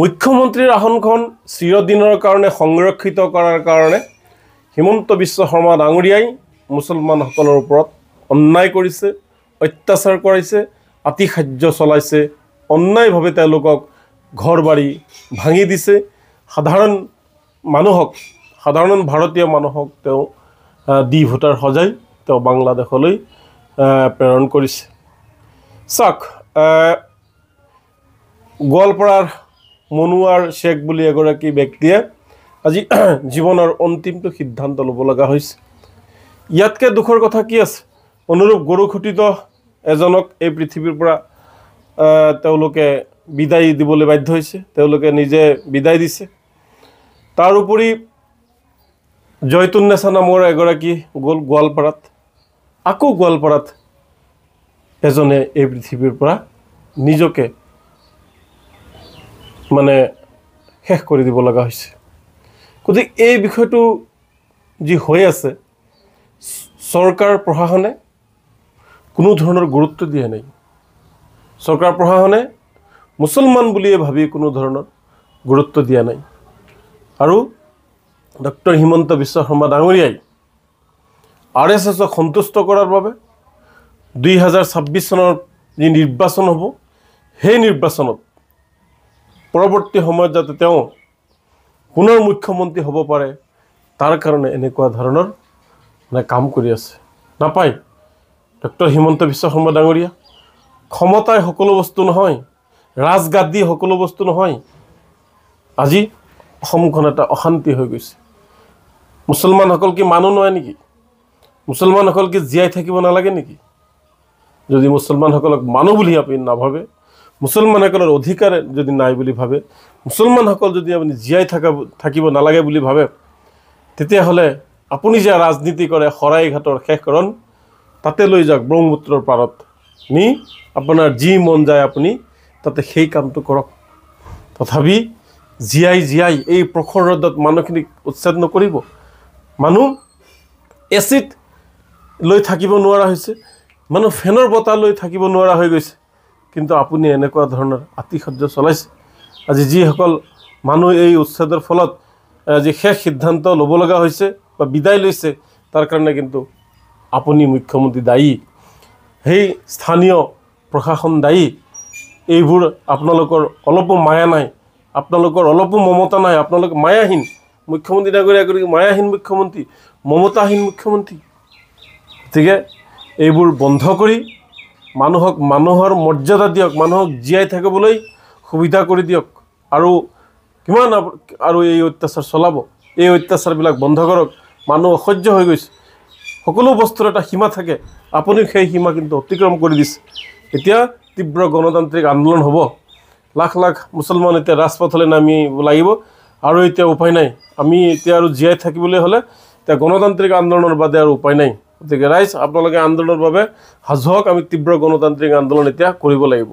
মুখ্যমন্ত্ৰীৰ আসনখন চিৰদিনৰ কাৰণে সংৰক্ষিত কৰাৰ কাৰণে হিমন্ত বিশ্ব শৰ্মা ডাঙৰীয়াই মুছলমানসকলৰ ওপৰত অন্যায় কৰিছে, অত্যাচাৰ কৰাইছে, আতিশায্য চলাইছে, অন্যায়ভাৱে তেওঁলোকক ঘৰ বাৰী ভাঙি দিছে। সাধাৰণ ভাৰতীয় মানুহক তেওঁ দি ভোটাৰ সজাই তেওঁ বাংলাদেশলৈ প্ৰেৰণ কৰিছে। চাওক, গোৱালপাৰাৰ মনুৱাৰ শ্বেখ বুলি এগৰাকী ব্যক্তিয়ে আজি জীৱনৰ অন্তিমটো সিদ্ধান্ত ল'ব লগা হৈছে। ইয়াতকৈ দুখৰ কথা কি আছে? অনুৰূপ গৰুখটিত এজনক এই পৃথিৱীৰ পৰা তেওঁলোকে বিদায় দিবলৈ বাধ্য হৈছে, তেওঁলোকে নিজে বিদায় দিছে। তাৰ উপৰি জয়তুন্নেছা নামৰ এগৰাকী গ'ল গোৱালপাৰাত, আকৌ গোৱালপাৰাত এজনে এই পৃথিৱীৰ পৰা নিজকে শেষ কৰি দিব লগা হৈছে। গতিকে এই বিষয়টো যি হৈ আছে, চৰকাৰ প্ৰশাসনে কোনো ধৰণৰ গুৰুত্ব দিয়া নাই। চৰকাৰ প্ৰশাসনে মুছলমান বুলিয়ে ভাবি কোনো ধৰণৰ গুৰুত্ব দিয়া নাই। আৰু ডক্টৰ হিমন্ত বিশ্ব শৰ্মা ডাঙৰীয়াই RSSক সন্তুষ্ট কৰাৰ বাবে 2026 চনৰ যি নিৰ্বাচন হ'ব, সেই নিৰ্বাচনত পৰৱৰ্তী সময়ত যাতে তেওঁ পুনৰ মুখ্যমন্ত্ৰী হ'ব পাৰে, তাৰ কাৰণে এনেকুৱা ধৰণৰ কাম কৰি আছে। নাপায় ডক্টৰ হিমন্ত বিশ্ব শৰ্মা ডাঙৰীয়া। ক্ষমতাই সকলো বস্তু নহয়, ৰাজগাদী সকলো বস্তু নহয়। আজি অসমখন এটা অশান্তি হৈ গৈছে। মুছলমানসকল কি মানুহ নহয় নেকি? মুছলমানসকল কি জীয়াই থাকিব নালাগে নেকি? যদি মুছলমানসকলক মানুহ বুলি আপুনি নাভাবে, মুছলমানসকলৰ অধিকাৰ যদি নাই বুলি ভাবে, মুছলমানসকল যদি আপুনি জীয়াই থাকিব নালাগে বুলি ভাবে, তেতিয়াহ'লে আপুনি যে ৰাজনীতি কৰে শৰাইঘাটৰ শেষৰণ তাতে লৈ যাওক, ব্ৰহ্মপুত্ৰৰ পাৰত নি আপোনাৰ যি মন যায় আপুনি তাতে সেই কামটো কৰক। তথাপি জীয়াই এই প্ৰখৰ ৰ'দত মানুহখিনিক উচ্ছেদ নকৰিব। মানুহ এচিড লৈ থাকিব নোৱাৰা হৈছে, মানুহ ফেনৰ বতাহ লৈ থাকিব নোৱাৰা হৈ গৈছে, কিন্তু আপুনি এনেকুৱা ধৰণৰ আতিশয্য চলাইছে। আজি যিসকল মানুহ এই উচ্ছেদৰ ফলত যি শেষ সিদ্ধান্ত ল'ব লগা হৈছে বা বিদায় লৈছে, তাৰ কাৰণে কিন্তু আপুনি মুখ্যমন্ত্ৰী দায়ী, সেই স্থানীয় প্ৰশাসন দায়ী। এইবোৰ আপোনালোকৰ অলপো মায়া নাই, আপোনালোকৰ অলপো মমতা নাই, আপোনালোক মায়াহীন মুখ্যমন্ত্ৰী ডাঙৰীয়া, মায়াহীন মুখ্যমন্ত্ৰী, মমতাহীন মুখ্যমন্ত্ৰী। গতিকে এইবোৰ বন্ধ কৰি মানুহক মানুহৰ মৰ্যাদা দিয়ক, মানুহক জীয়াই থাকিবলৈ সুবিধা কৰি দিয়ক। আৰু কিমান আৰু এই অত্যাচাৰ চলাব? এই অত্যাচাৰবিলাক বন্ধ কৰক। মানুহ অসহ্য হৈ গৈছে। সকলো বস্তুৰ এটা সীমা থাকে, আপুনি সেই সীমা কিন্তু অতিক্ৰম কৰি দিছে। এতিয়া তীব্ৰ গণতান্ত্ৰিক আন্দোলন হ'ব, লাখ লাখ মুছলমান এতিয়া ৰাজপথলৈ নামি লাগিব। আৰু এতিয়া উপায় নাই, আমি এতিয়া আৰু জীয়াই থাকিবলৈ হ'লে এতিয়া গণতান্ত্ৰিক আন্দোলনৰ বাদে আৰু উপায় নাই। গতিকে ৰাইজ, আপোনালোকে আন্দোলনৰ বাবে সাজু হওক। আমি তীব্ৰ গণতান্ত্ৰিক আন্দোলন এতিয়া কৰিব লাগিব।